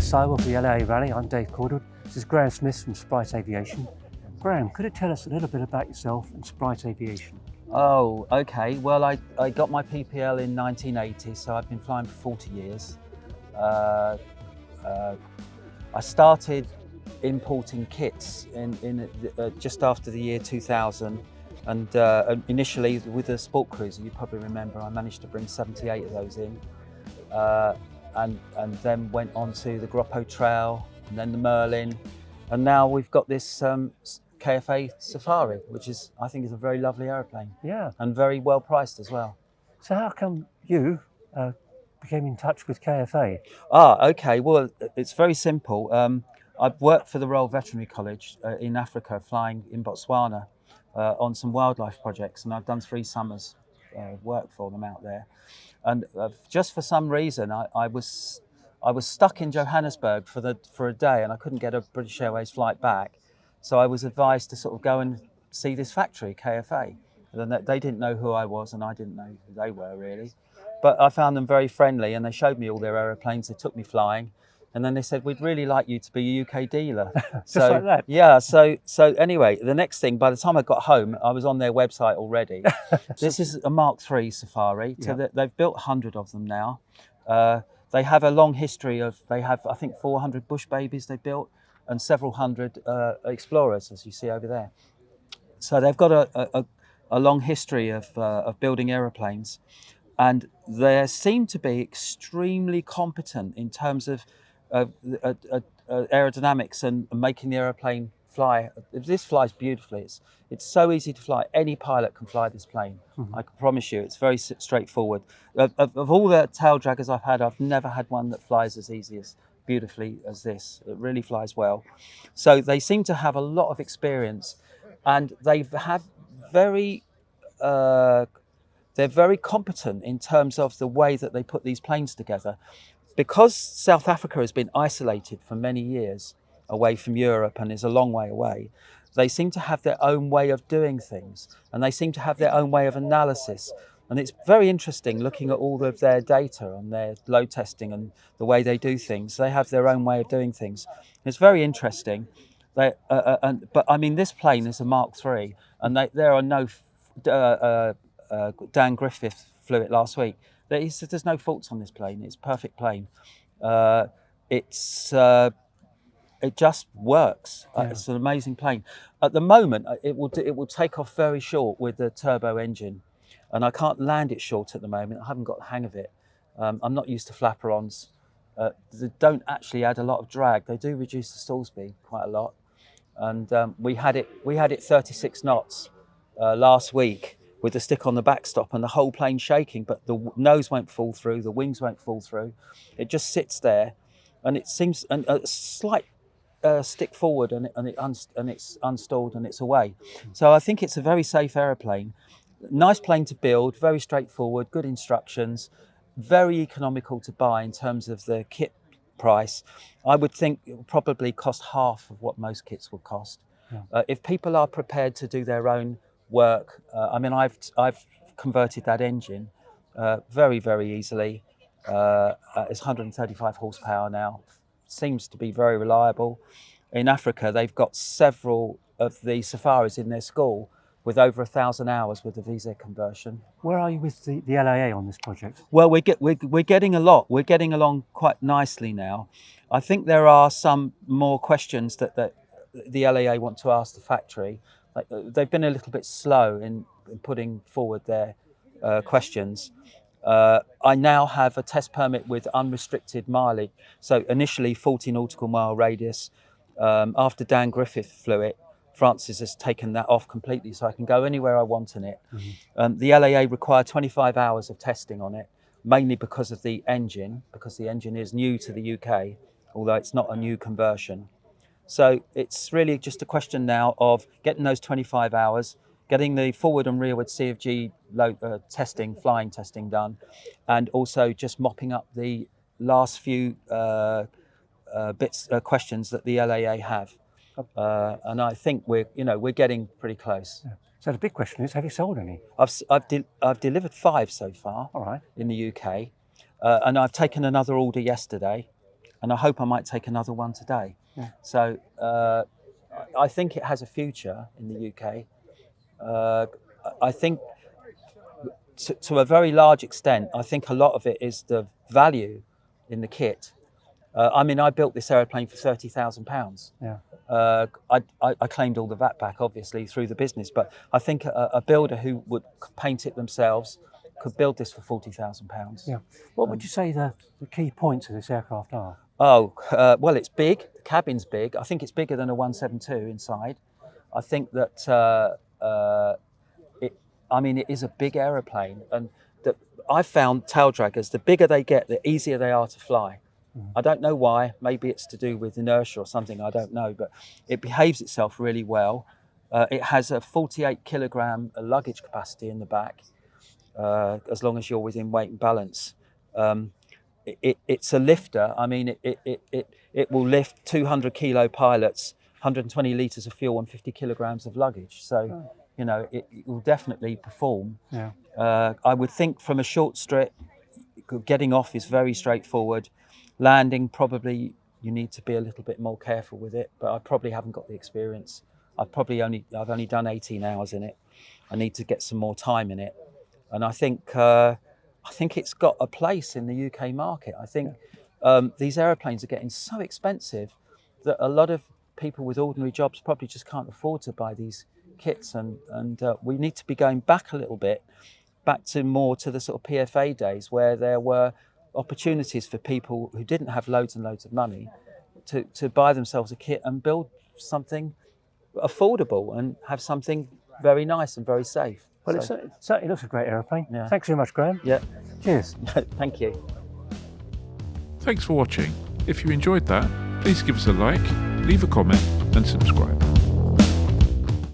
silo of the LA Rally. I'm Dave Calderwood. This is Graham Smith from Sprite Aviation. Graham, could you tell us a little bit about yourself and Sprite Aviation? Oh, okay. Well, I got my PPL in 1980, so I've been flying for 40 years. I started importing kits in just after the year 2000, and initially with a sport cruiser. You probably remember I managed to bring 78 of those in, and then went on to the Groppo Trail, and then the Merlin, and now we've got this KFA Safari, which I think is a very lovely aeroplane. Yeah. And very well priced as well. So how come you became in touch with KFA? Okay. Well, it's very simple. I've worked for the Royal Veterinary College in Africa, flying in Botswana on some wildlife projects, and I've done 3 summers work for them out there. And just for some reason, I was stuck in Johannesburg for a day, and I couldn't get a British Airways flight back. So I was advised to sort of go and see this factory, KFA. And they didn't know who I was, and I didn't know who they were really. But I found them very friendly, and they showed me all their aeroplanes. They took me flying, and then they said, "We'd really like you to be a UK dealer." Just like that? Yeah. So anyway, the next thing, by the time I got home, I was on their website already. This is a Mark III Safari. So Yeah. they've built 100 of them now. They have a long history of. They have, I think, 400 bush babies they built, and several hundred explorers, as you see over there. So they've got a long history of building aeroplanes, and they seem to be extremely competent in terms of aerodynamics and making the aeroplane fly. This flies beautifully. It's so easy to fly. Any pilot can fly this plane. Mm-hmm. I can promise you, it's very straightforward. Of all the tail draggers I've had, I've never had one that flies as beautifully as this. It really flies well. So they seem to have a lot of experience, and they're very competent in terms of the way that they put these planes together. Because South Africa has been isolated for many years away from Europe and is a long way away, they seem to have their own way of doing things, and they seem to have their own way of analysis. And it's very interesting looking at all of their data on their load testing and the way they do things. They have their own way of doing things. It's very interesting. But I mean, this plane is a Mark III, and there are no. Dan Griffith flew it last week. There's no faults on this plane. It's a perfect plane. It just works. Yeah. It's an amazing plane. At the moment, it will take off very short with the turbo engine, and I can't land it short at the moment. I haven't got the hang of it. I'm not used to flaperons. They don't actually add a lot of drag. They do reduce the stall speed quite a lot. And we had it 36 knots last week with the stick on the backstop and the whole plane shaking, but the nose won't fall through, the wings won't fall through. It just sits there, and it seems a slight stick forward, and it's unstalled and it's away. So I think it's a very safe aeroplane. Nice plane to build, very straightforward, good instructions, very economical to buy in terms of the kit price. I would think it will probably cost half of what most kits would cost. Yeah. If people are prepared to do their own work, I mean, I've converted that engine very, very easily. It's 135 horsepower now. Seems to be very reliable. In Africa, they've got several of the safaris in their school with over 1,000 hours with the visa conversion. Where are you with the LAA on this project? Well, we're getting a lot. We're getting along quite nicely now. I think there are some more questions that the LAA want to ask the factory. They've been a little bit slow in putting forward their questions. I now have a test permit with unrestricted mileage. So initially 40 nautical mile radius. After Dan Griffith flew it, Francis has taken that off completely, so I can go anywhere I want in it. Mm-hmm. The LAA required 25 hours of testing on it, mainly because of the engine, because the engine is new to the UK, although it's not a new conversion. So it's really just a question now of getting those 25 hours, getting the forward and rearward CFG flying testing done, and also just mopping up the last few questions that the LAA have. And I think we're getting pretty close. Yeah. So the big question is, have you sold any? I've delivered 5 so far. All right. In the UK, and I've taken another order yesterday. and I hope I might take another one today. Yeah. So I think it has a future in the UK. I think to a very large extent, I think a lot of it is the value in the kit. I mean, I built this aeroplane for £30,000. Yeah. I claimed all the VAT back, obviously, through the business, but I think a builder who would paint it themselves could build this for £40,000. Yeah. What would you say the key points of this aircraft are? Oh, well, it's big. The cabin's big. I think it's bigger than a 172 inside. I think that it is a big aeroplane, and I've found tail draggers, the bigger they get, the easier they are to fly. I don't know why. Maybe it's to do with inertia or something. I don't know, but it behaves itself really well. It has a 48 kilogram luggage capacity in the back, as long as you're within weight and balance. It's a lifter. I mean, it will lift 200 kilo pilots, 120 litres of fuel and 50 kilograms of luggage. So, you know, it will definitely perform. Yeah. I would think from a short strip, getting off is very straightforward. Landing, probably you need to be a little bit more careful with it, but I probably haven't got the experience. I've only done 18 hours in it. I need to get some more time in it. And I think it's got a place in the UK market. I think these aeroplanes are getting so expensive that a lot of people with ordinary jobs probably just can't afford to buy these kits. And we need to be going back a little bit, back to the sort of PFA days where there were opportunities for people who didn't have loads and loads of money to buy themselves a kit and build something affordable and have something very nice and very safe. Well, it certainly looks a great aeroplane. Yeah. Thanks very much, Graham. Yeah. Cheers. Thank you. Thanks for watching. If you enjoyed that, please give us a like, leave a comment and subscribe.